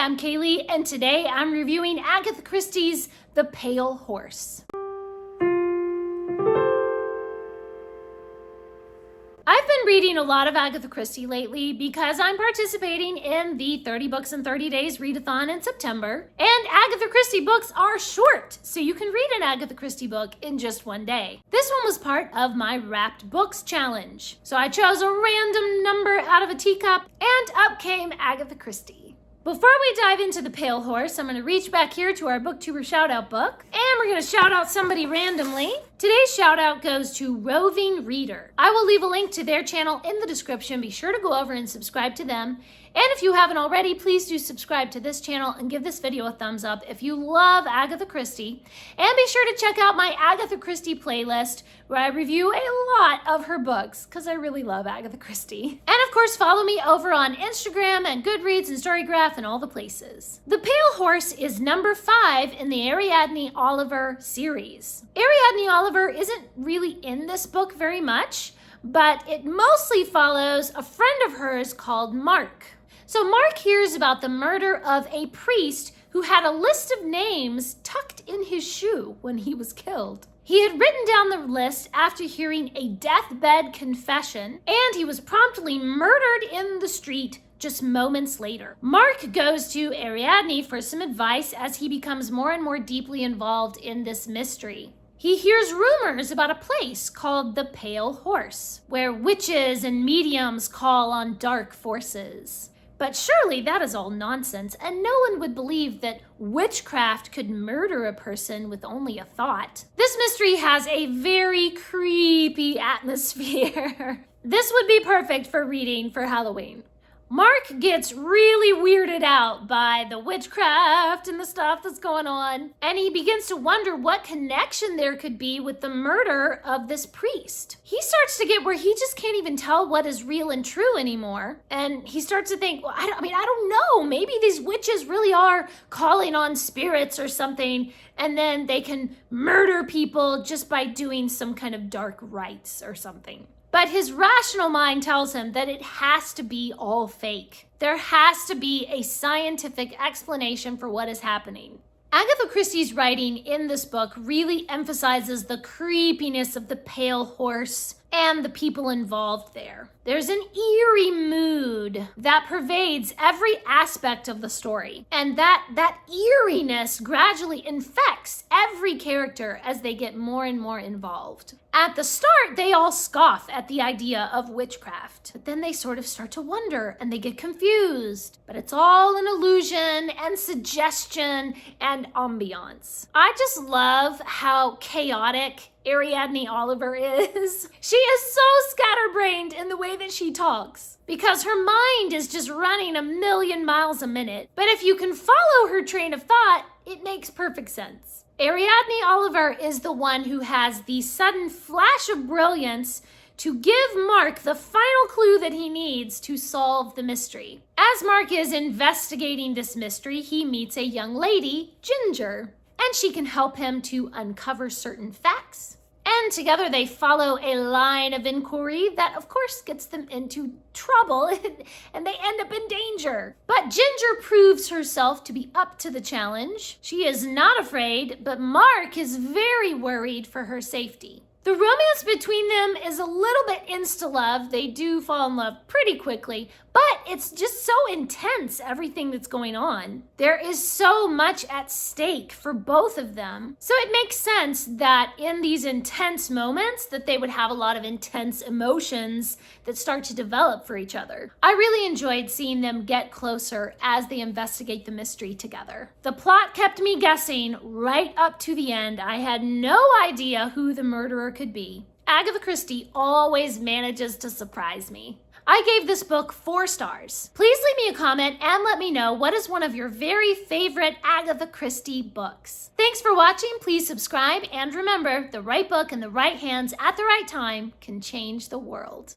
I'm Kaylee, and today I'm reviewing Agatha Christie's The Pale Horse. I've been reading a lot of Agatha Christie lately because I'm participating in the 30 Books in 30 Days readathon in September. And Agatha Christie books are short, so you can read an Agatha Christie book in just one day. This one was part of my Wrapped Books challenge. So I chose a random number out of a teacup, and up came Agatha Christie. Before we dive into The Pale Horse, I'm going to reach back here to our Booktuber Shoutout book, and we're going to shout out somebody randomly. Today's shout out goes to Roving Reader. I will leave a link to their channel in the description. Be sure to go over and subscribe to them. And if you haven't already, please do subscribe to this channel and give this video a thumbs up if you love Agatha Christie. And be sure to check out my Agatha Christie playlist where I review a lot of her books because I really love Agatha Christie. And of course, follow me over on Instagram and Goodreads and Storygraph and all the places. The Pale Horse is number 5 in the Ariadne Oliver series. Ariadne Oliver isn't really in this book very much, but it mostly follows a friend of hers called Mark. So Mark hears about the murder of a priest who had a list of names tucked in his shoe when he was killed. He had written down the list after hearing a deathbed confession, and he was promptly murdered in the street just moments later. Mark goes to Ariadne for some advice as he becomes more and more deeply involved in this mystery. He hears rumors about a place called the Pale Horse, where witches and mediums call on dark forces. But surely that is all nonsense, and no one would believe that witchcraft could murder a person with only a thought. This mystery has a very creepy atmosphere. This would be perfect for reading for Halloween. Mark gets really weirded out by the witchcraft and the stuff that's going on, and he begins to wonder what connection there could be with the murder of this priest. He starts to get where he just can't even tell what is real and true anymore, and he starts to think, well, I don't know, maybe these witches really are calling on spirits or something, and then they can murder people just by doing some kind of dark rites or something. But his rational mind tells him that it has to be all fake. There has to be a scientific explanation for what is happening. Agatha Christie's writing in this book really emphasizes the creepiness of the Pale Horse and the people involved there. There's an eerie mood that pervades every aspect of the story, and that eeriness gradually infects every character as they get more and more involved. At the start, they all scoff at the idea of witchcraft, but then they sort of start to wonder and they get confused. But it's all an illusion and suggestion and ambiance. I just love how chaotic Ariadne Oliver is. She is so scatterbrained in the way that she talks because her mind is just running a million miles a minute. But if you can follow her train of thought, it makes perfect sense. Ariadne Oliver is the one who has the sudden flash of brilliance to give Mark the final clue that he needs to solve the mystery. As Mark is investigating this mystery, he meets a young lady, Ginger, and she can help him to uncover certain facts. And together they follow a line of inquiry that, of course, gets them into trouble and they end up in danger. But Ginger proves herself to be up to the challenge. She is not afraid, but Mark is very worried for her safety. The romance between them is a little bit insta-love. They do fall in love pretty quickly, but it's just so intense, everything that's going on. There is so much at stake for both of them. So it makes sense that in these intense moments that they would have a lot of intense emotions that start to develop for each other. I really enjoyed seeing them get closer as they investigate the mystery together. The plot kept me guessing right up to the end. I had no idea who the murderer could be. Agatha Christie always manages to surprise me. I gave this book 4 stars. Please leave me a comment and let me know what is one of your very favorite Agatha Christie books. Thanks for watching. Please subscribe, and remember, the right book in the right hands at the right time can change the world.